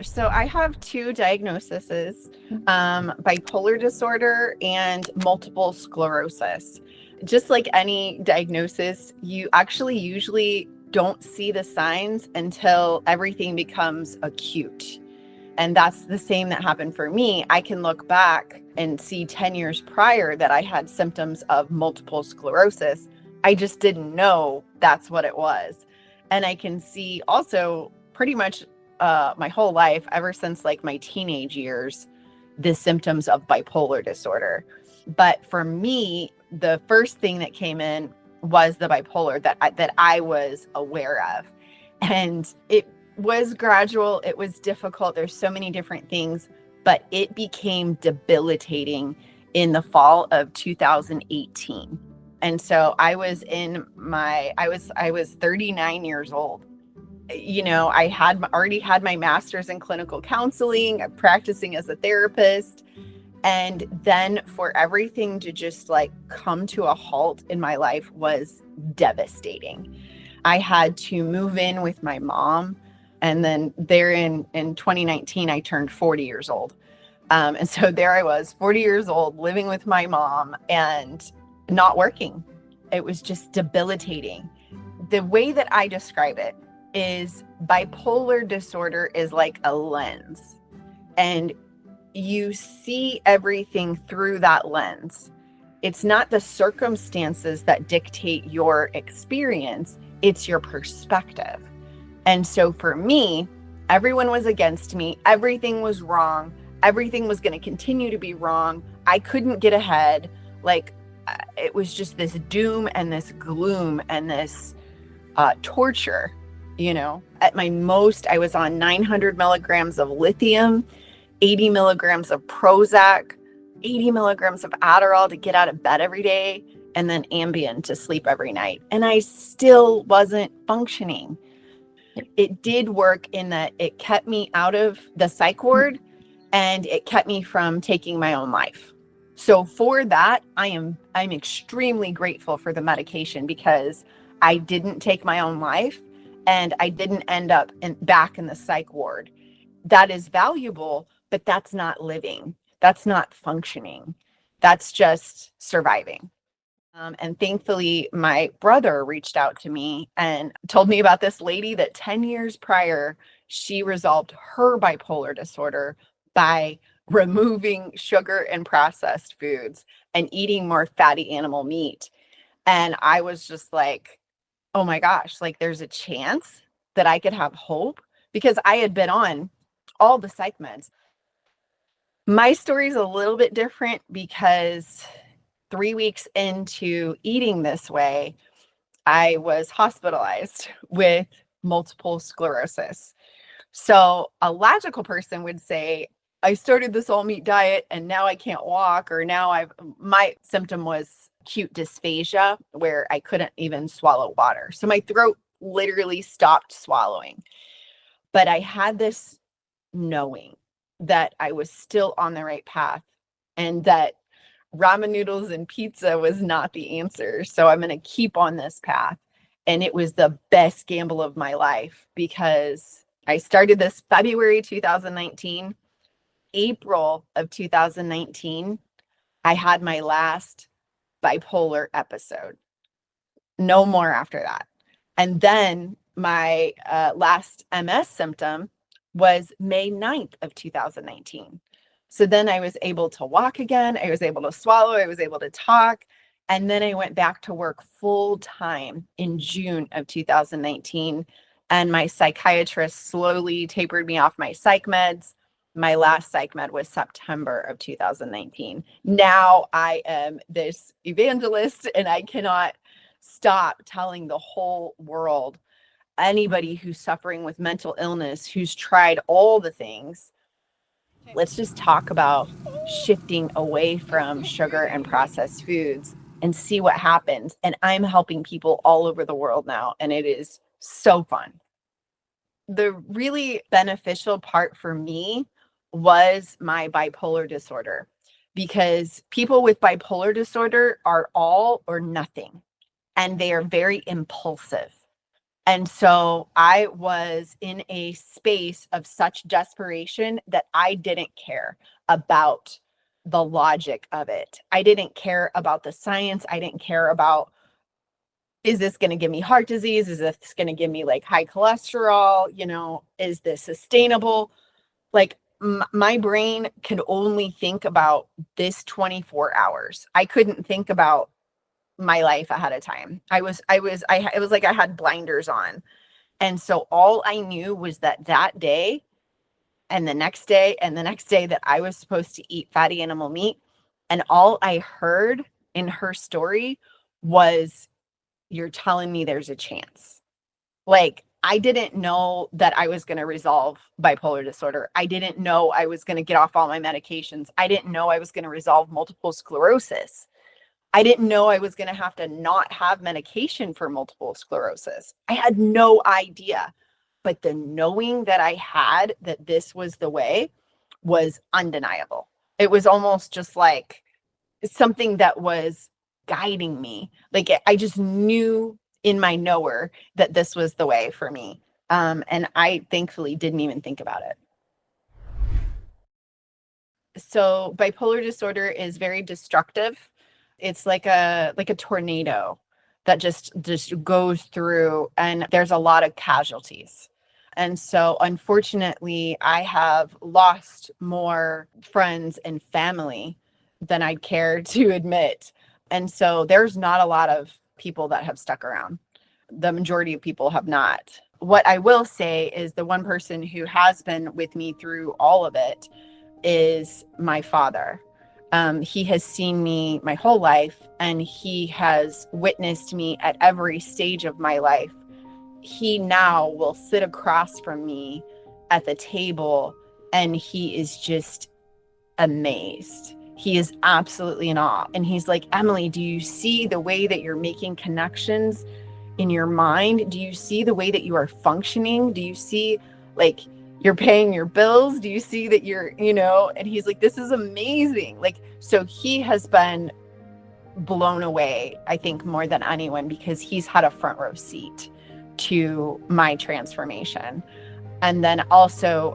So I have two diagnoses, bipolar disorder and multiple sclerosis. Just like any diagnosis, you actually usually don't see the signs until everything becomes acute. And that's the same that happened for me. I can look back and see 10 years prior that I had symptoms of multiple sclerosis. I just didn't know that's what it was. And I can see also pretty much my whole life, ever since like my teenage years, the symptoms of bipolar disorder. But for me, the first thing that came in was the bipolar that I was aware of. And it was gradual. It was difficult. There's so many different things, but it became debilitating in the fall of 2018. And so I was 39 years old. You know, I had already had my master's in clinical counseling, practicing as a therapist. And then for everything to just like come to a halt in my life was devastating. I had to move in with my mom. And then there in 2019, I turned 40 years old. And so there I was, 40 years old, living with my mom and not working. It was just debilitating. The way that I describe it is bipolar disorder is like a lens, and you see everything through that lens. It's not the circumstances that dictate your experience, it's your perspective. And so for me, everyone was against me. Everything was wrong. Everything was going to continue to be wrong. I couldn't get ahead. Like it was just this doom and this gloom and this torture, you know. At my most, I was on 900 milligrams of lithium, 80 milligrams of Prozac, 80 milligrams of Adderall to get out of bed every day, and then Ambien to sleep every night. And I still wasn't functioning. It did work in that it kept me out of the psych ward and it kept me from taking my own life. So for that, I'm extremely grateful for the medication, because I didn't take my own life and I didn't end up back in the psych ward. That is valuable, but that's not living. That's not functioning. That's just surviving. And thankfully, my brother reached out to me and told me about this lady that 10 years prior, she resolved her bipolar disorder by removing sugar and processed foods and eating more fatty animal meat. And I was just like, oh my gosh, like there's a chance that I could have hope, because I had been on all the psych meds. My story is a little bit different because 3 weeks into eating this way, I was hospitalized with multiple sclerosis. So a logical person would say, I started this all meat diet and now I can't walk, or now my symptom was acute dysphagia where I couldn't even swallow water. So my throat literally stopped swallowing. But I had this knowing that I was still on the right path and that ramen noodles and pizza was not the answer. So I'm going to keep on this path. And it was the best gamble of my life, because I started this February 2019. April of 2019, I had my last bipolar episode. No more after that. And then my last MS symptom was May 9th of 2019. So then I was able to walk again. I was able to swallow. I was able to talk. And then I went back to work full time in June of 2019. And my psychiatrist slowly tapered me off my psych meds. My last psych med was September of 2019. Now I am this evangelist and I cannot stop telling the whole world, anybody who's suffering with mental illness, who's tried all the things, let's just talk about shifting away from sugar and processed foods and see what happens. And I'm helping people all over the world now, and it is so fun. The really beneficial part for me was my bipolar disorder, because people with bipolar disorder are all or nothing, and they are very impulsive. And so I was in a space of such desperation that I didn't care about the logic of it. I didn't care about the science. I didn't care about, is this going to give me heart disease? Is this going to give me like high cholesterol? Is this sustainable? Like my brain could only think about this 24 hours. I couldn't think about my life ahead of time. It was like I had blinders on. And so all I knew was that day and the next day and the next day that I was supposed to eat fatty animal meat. And all I heard in her story was, you're telling me there's a chance. Like, I didn't know that I was going to resolve bipolar disorder. I didn't know I was going to get off all my medications. I didn't know I was going to resolve multiple sclerosis. I didn't know I was going to have to not have medication for multiple sclerosis. I had no idea. But the knowing that I had that this was the way was undeniable. It was almost just like something that was guiding me. Like I just knew in my knower that this was the way for me. And I thankfully didn't even think about it. So bipolar disorder is very destructive. It's like a tornado that just goes through, and there's a lot of casualties. And so unfortunately, I have lost more friends and family than I'd care to admit. And so there's not a lot of people that have stuck around. The majority of people have not. What I will say is the one person who has been with me through all of it is my father. He has seen me my whole life, and he has witnessed me at every stage of my life. He now will sit across from me at the table, and he is just amazed. He is absolutely in awe. And he's like, Emily, do you see the way that you're making connections in your mind? Do you see the way that you are functioning? Do you see, like, you're paying your bills? Do you see that you're, and he's like, this is amazing. Like, so he has been blown away, I think, more than anyone, because he's had a front row seat to my transformation. And then also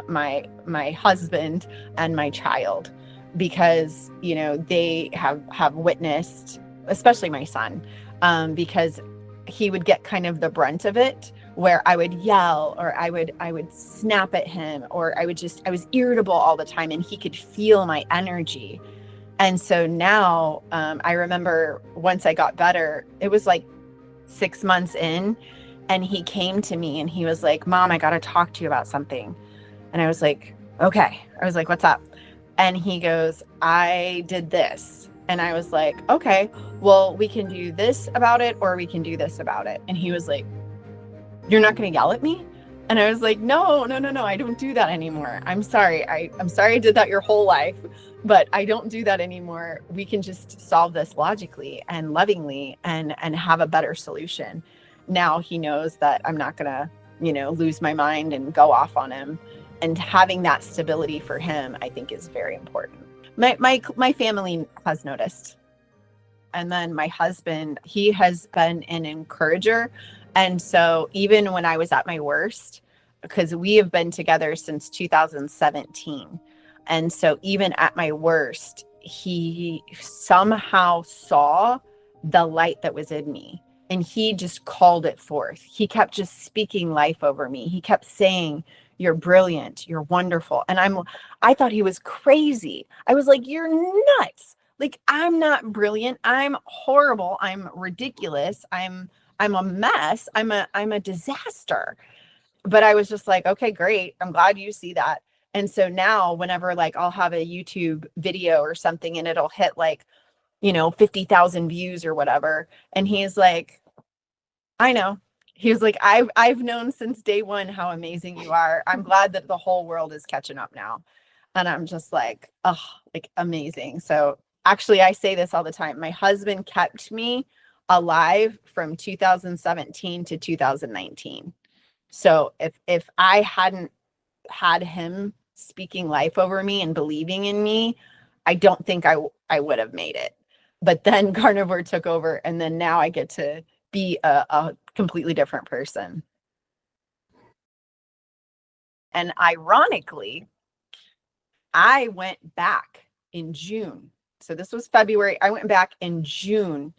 my husband and my child, because, they have witnessed, especially my son, because he would get kind of the brunt of it, where I would yell, or I would snap at him, or I was irritable all the time, and he could feel my energy. And so now I remember once I got better, it was like 6 months in, and he came to me and he was like, Mom, I got to talk to you about something. And I was like, okay. I was like, what's up? And he goes, I did this. And I was like, okay, well, we can do this about it, or we can do this about it. And he was like, you're not going to yell at me? And I was like, no, I don't do that anymore. I'm sorry. I'm sorry I did that your whole life, but I don't do that anymore. We can just solve this logically and lovingly and have a better solution. Now he knows that I'm not going to, lose my mind and go off on him. And having that stability for him, I think, is very important. My family has noticed. And then my husband, he has been an encourager. And so even when I was at my worst, because we have been together since 2017. And so even at my worst, he somehow saw the light that was in me, and he just called it forth. He kept just speaking life over me. He kept saying, you're brilliant, you're wonderful. And I thought he was crazy. I was like, you're nuts. Like, I'm not brilliant. I'm horrible. I'm ridiculous. I'm a mess. I'm a disaster. But I was just like, okay, great. I'm glad you see that. And so now whenever, like, I'll have a YouTube video or something and it'll hit like, 50,000 views or whatever. And he's like, I know. He was like, I've known since day one how amazing you are. I'm glad that the whole world is catching up now. And I'm just like, oh, like, amazing. So actually, I say this all the time. My husband kept me alive from 2017 to 2019. So if I hadn't had him speaking life over me and believing in me, I don't think I would have made it. But then carnivore took over, and then now I get to be a completely different person. And ironically, I went back in June. So this was February. I went back in June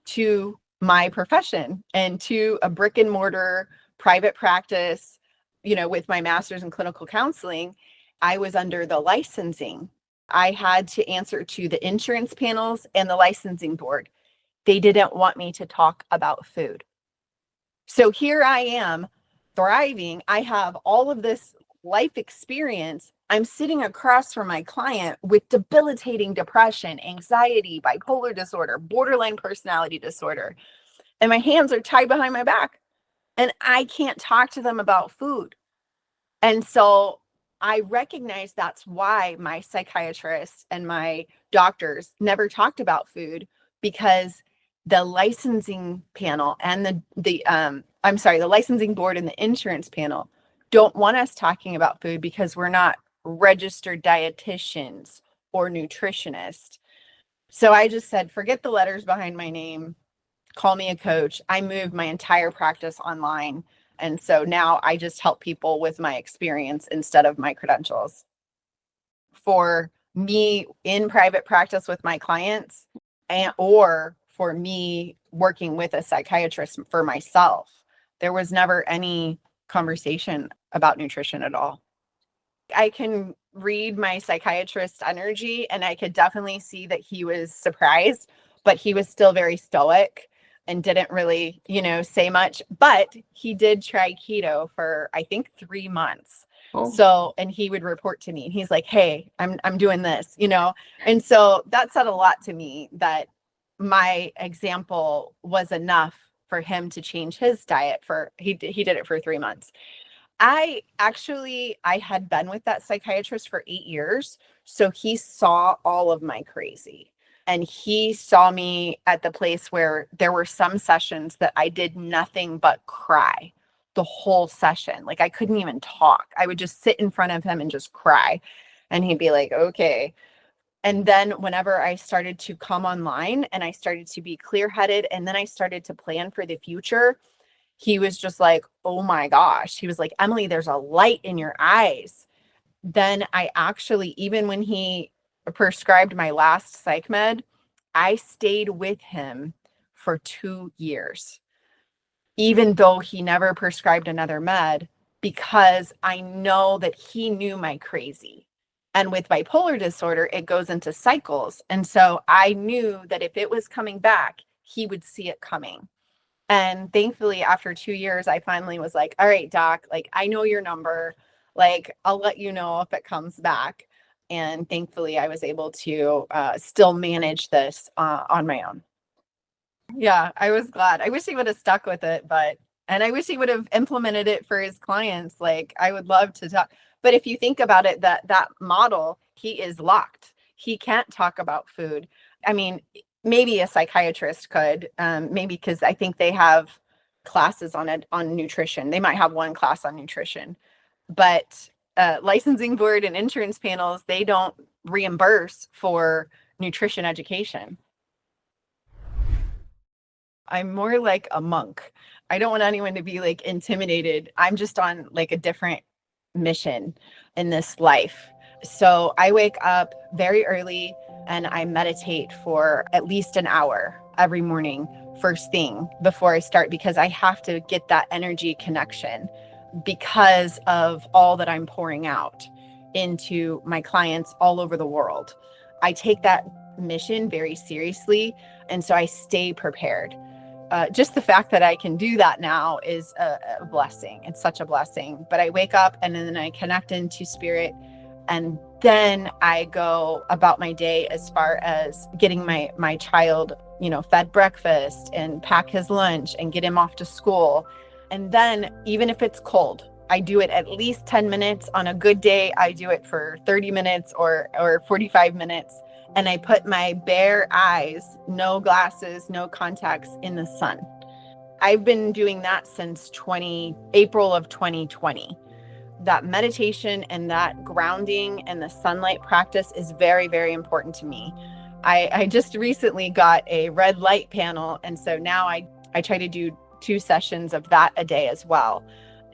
to my profession and to a brick and mortar private practice, with my master's in clinical counseling. I was under the licensing. I had to answer to the insurance panels and the licensing board. They didn't want me to talk about food. So here I am thriving. I have all of this life experience. I'm sitting across from my client with debilitating depression, anxiety, bipolar disorder, borderline personality disorder, and my hands are tied behind my back, and I can't talk to them about food. And so I recognize that's why my psychiatrist and my doctors never talked about food, because the licensing panel and the licensing board and the insurance panel don't want us talking about food because we're not registered dietitians or nutritionists. So I just said, forget the letters behind my name, call me a coach. I moved my entire practice online. And so now I just help people with my experience instead of my credentials. For me in private practice with my clients, or for me working with a psychiatrist for myself, there was never any conversation about nutrition at all. I can read my psychiatrist's energy, and I could definitely see that he was surprised, but he was still very stoic and didn't really, say much. But he did try keto for, I think, 3 months. Oh. So, and he would report to me, and he's like, hey, I'm doing this, and so that said a lot to me, that my example was enough for him to change his diet. He did it for 3 months. I had been with that psychiatrist for 8 years. So he saw all of my crazy, and he saw me at the place where there were some sessions that I did nothing but cry the whole session. Like I couldn't even talk. I would just sit in front of him and just cry. And he'd be like, okay. And then whenever I started to come online and I started to be clear-headed, and then I started to plan for the future, he was just like, oh my gosh. He was like, Emily, there's a light in your eyes. Then I actually, even when he prescribed my last psych med, I stayed with him for 2 years, even though he never prescribed another med, because I know that he knew my crazy. And with bipolar disorder, it goes into cycles. And so I knew that if it was coming back, he would see it coming. And thankfully, after 2 years, I finally was like, all right, doc, like, I know your number. Like, I'll let you know if it comes back. And thankfully, I was able to still manage this on my own. Yeah, I was glad. I wish he would have stuck with it, and I wish he would have implemented it for his clients. Like, I would love to talk. But if you think about it, that model, he is locked. He can't talk about food. I mean, maybe a psychiatrist could, maybe, because I think they have classes on nutrition. They might have one class on nutrition, but licensing board and insurance panels, they don't reimburse for nutrition education. I'm more like a monk. I don't want anyone to be like intimidated. I'm just on like a different mission in this life. So I wake up very early and I meditate for at least an hour every morning, first thing before I start, because I have to get that energy connection because of all that I'm pouring out into my clients all over the world. I take that mission very seriously, and so I stay prepared. Just the fact that I can do that now is a blessing. It's such a blessing. But I wake up and then I connect into spirit, and then I go about my day as far as getting my child, fed breakfast and pack his lunch and get him off to school. And then even if it's cold, I do it at least 10 minutes. On a good day, I do it for 30 minutes or 45 minutes. And I put my bare eyes, no glasses, no contacts, in the sun. I've been doing that since April of 2020. That meditation and that grounding and the sunlight practice is very, very important to me. I just recently got a red light panel. And so now I try to do 2 sessions of that a day as well,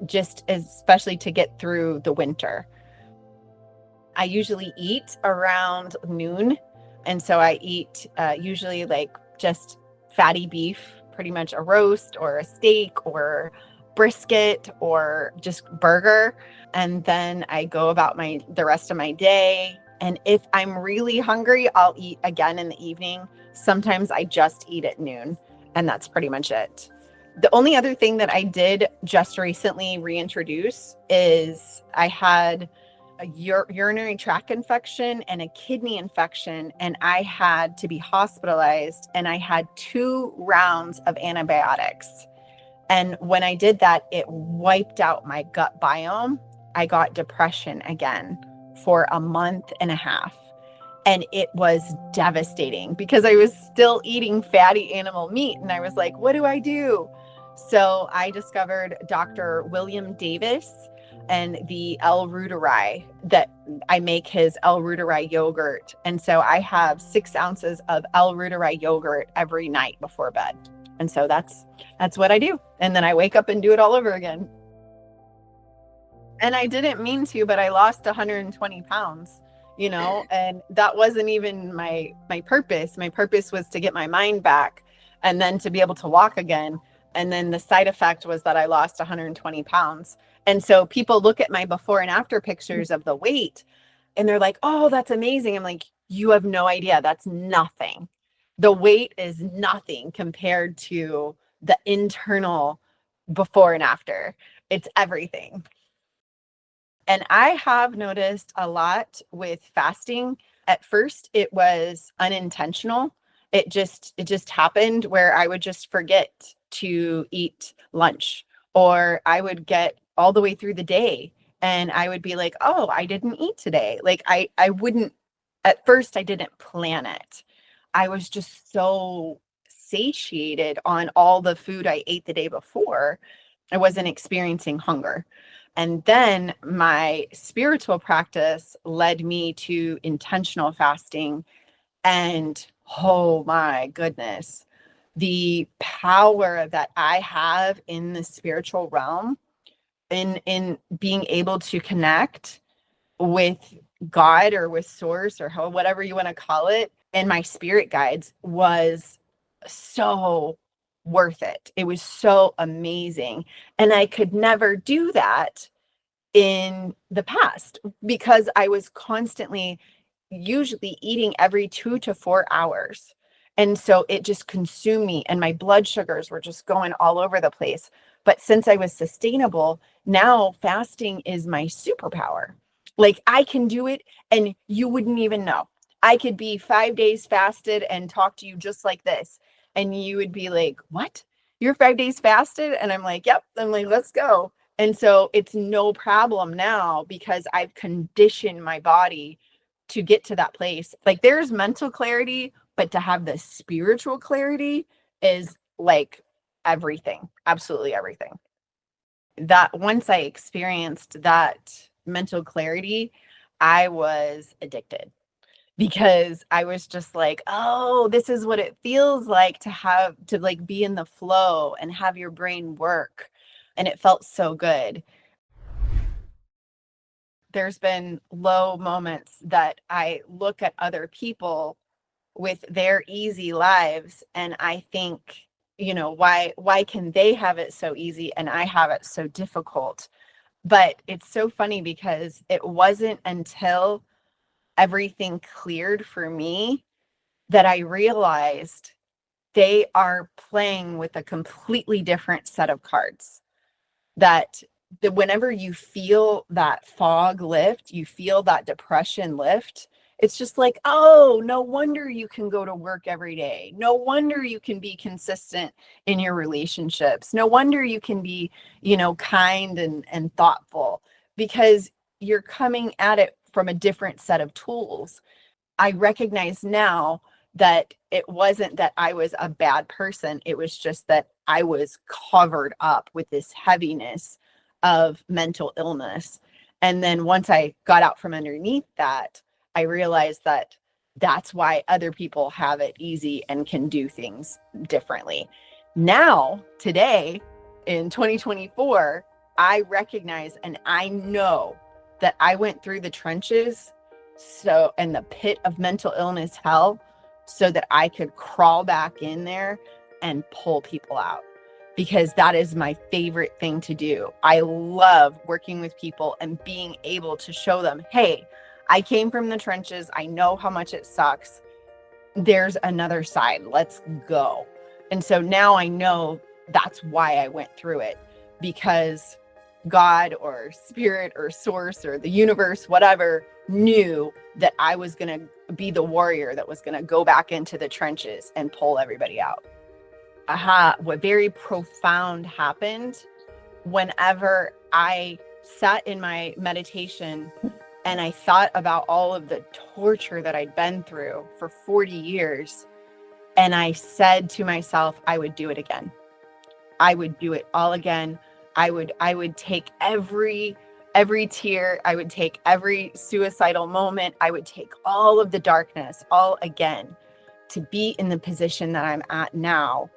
just especially to get through the winter. I usually eat around noon. And so I eat usually like just fatty beef, pretty much a roast or a steak or brisket or just burger. And then I go about the rest of my day. And if I'm really hungry, I'll eat again in the evening. Sometimes I just eat at noon, and that's pretty much it. The only other thing that I did just recently reintroduce is I had a urinary tract infection and a kidney infection, and I had to be hospitalized, and I had 2 rounds of antibiotics. And when I did that, it wiped out my gut biome. I got depression again for a month and a half. And it was devastating because I was still eating fatty animal meat. And I was like, what do I do? So I discovered Dr. William Davis and the L-Reuteri, that I make his L-Reuteri yogurt. And so I have 6 ounces of L-Reuteri yogurt every night before bed. And so that's what I do. And then I wake up and do it all over again. And I didn't mean to, but I lost 120 pounds, and that wasn't even my purpose. My purpose was to get my mind back and then to be able to walk again. And then the side effect was that I lost 120 pounds. And so people look at my before and after pictures of the weight and they're like, oh, that's amazing. I'm like, you have no idea. That's nothing. The weight is nothing compared to the internal before and after. It's everything. And I have noticed a lot with fasting. At first, it was unintentional. It just happened where I would just forget to eat lunch, or I would get all the way through the day and I would be like, oh, I didn't eat today. Like I wouldn't, at first I didn't plan it. I was just so satiated on all the food I ate the day before. I wasn't experiencing hunger. And then my spiritual practice led me to intentional fasting. And oh my goodness, the power that I have in the spiritual realm, in being able to connect with God or with source or whatever you want to call it, and my spirit guides was so worth it. It was so amazing. And I could never do that in the past because I was constantly usually eating every 2 to 4 hours. And so it just consumed me and my blood sugars were just going all over the place. But since I was sustainable, now fasting is my superpower. Like I can do it and you wouldn't even know. I could be 5 days fasted and talk to you just like this. And you would be like, what? You're 5 days fasted? And I'm like, yep. I'm like, let's go. And so it's no problem now because I've conditioned my body to get to that place. Like there's mental clarity, but to have the spiritual clarity is like everything, absolutely everything. That once I experienced that mental clarity, I was addicted because I was just like, oh, this is what it feels like to like be in the flow and have your brain work. And it felt so good. There's been low moments that I look at other people with their easy lives and I think, why can they have it so easy and I have it so difficult? But it's so funny because it wasn't until everything cleared for me that I realized they are playing with a completely different set of cards. That whenever you feel that fog lift, you feel that depression lift, it's just like, oh, no wonder you can go to work every day. No wonder you can be consistent in your relationships. No wonder you can be, kind and thoughtful because you're coming at it from a different set of tools. I recognize now that it wasn't that I was a bad person. It was just that I was covered up with this heaviness of mental illness. And then once I got out from underneath that, I realized that that's why other people have it easy and can do things differently. Now, today, in 2024, I recognize and I know that I went through the trenches and the pit of mental illness hell so that I could crawl back in there and pull people out, because that is my favorite thing to do. I love working with people and being able to show them, hey, I came from the trenches. I know how much it sucks. There's another side. Let's go. And so now I know that's why I went through it, because God or spirit or source or the universe, whatever, knew that I was going to be the warrior that was going to go back into the trenches and pull everybody out. What very profound happened whenever I sat in my meditation and I thought about all of the torture that I'd been through for 40 years. And I said to myself, I would do it again. I would do it all again. I would take every tear. I would take every suicidal moment. I would take all of the darkness all again to be in the position that I'm at now.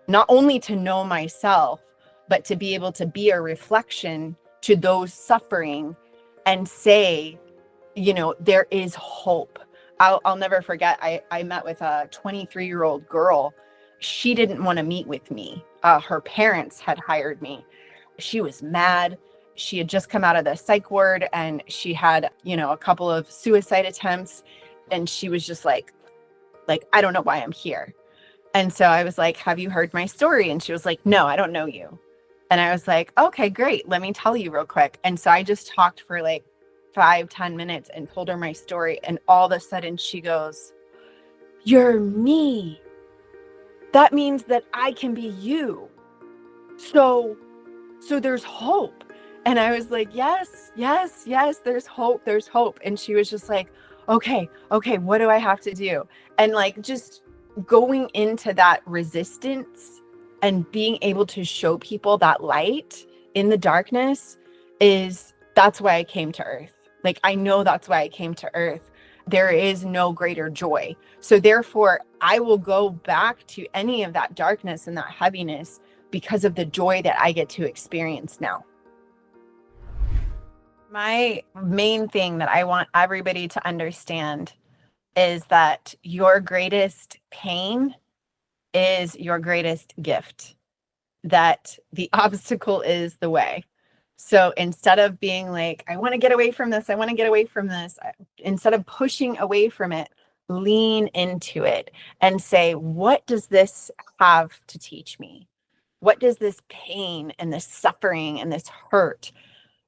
Not only to know myself, but to be able to be a reflection to those suffering and say, there is hope. I'll never forget, I met with a 23-year-old girl. She didn't want to meet with me. Her parents had hired me. She was mad. She had just come out of the psych ward and she had, a couple of suicide attempts. And she was just like, I don't know why I'm here. And so I was like, have you heard my story? And she was like, no, I don't know you. And I was like, okay, great. Let me tell you real quick. And so I just talked for like 5-10 minutes and told her my story. And all of a sudden she goes, you're me. That means that I can be you. So there's hope. And I was like, yes, there's hope. There's hope. And she was just like, okay, what do I have to do? And like, just going into that resistance and being able to show people that light in the darkness that's why I came to earth. Like, I know that's why I came to earth. There is no greater joy. So therefore I will go back to any of that darkness and that heaviness because of the joy that I get to experience now. My main thing that I want everybody to understand is that your greatest pain is your greatest gift, that the obstacle is the way. So instead of being like, I want to get away from this, instead of pushing away from it, lean into it and say, what does this have to teach me? What does this pain and this suffering and this hurt,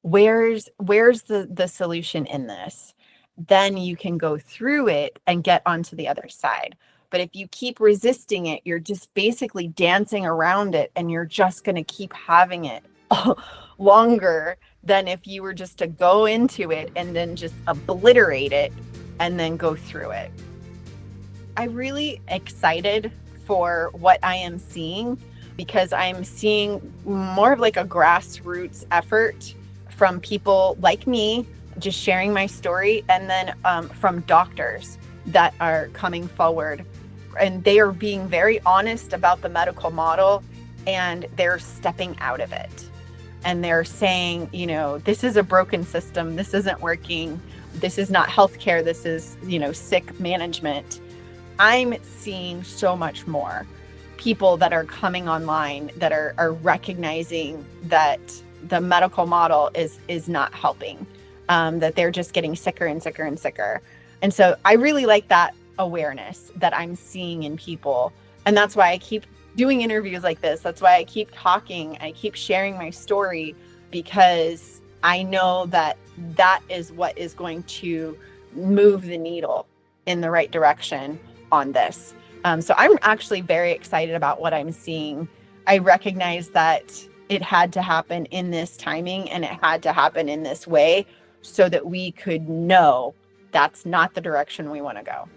where's the solution in this? Then you can go through it and get onto the other side. But if you keep resisting it, you're just basically dancing around it and you're just going to keep having it longer than if you were just to go into it and then just obliterate it and then go through it. I'm really excited for what I am seeing, because I'm seeing more of like a grassroots effort from people like me, just sharing my story, and then from doctors that are coming forward. And they are being very honest about the medical model, and they're stepping out of it. And they're saying, this is a broken system. This isn't working. This is not healthcare. This is, sick management. I'm seeing so much more people that are coming online that are recognizing that the medical model is not helping, that they're just getting sicker and sicker and sicker. And so I really like that awareness that I'm seeing in people. And that's why I keep doing interviews like this. That's why I keep talking. I keep sharing my story, because I know that is what is going to move the needle in the right direction on this. So I'm actually very excited about what I'm seeing. I recognize that it had to happen in this timing and it had to happen in this way so that we could know that's not the direction we want to go.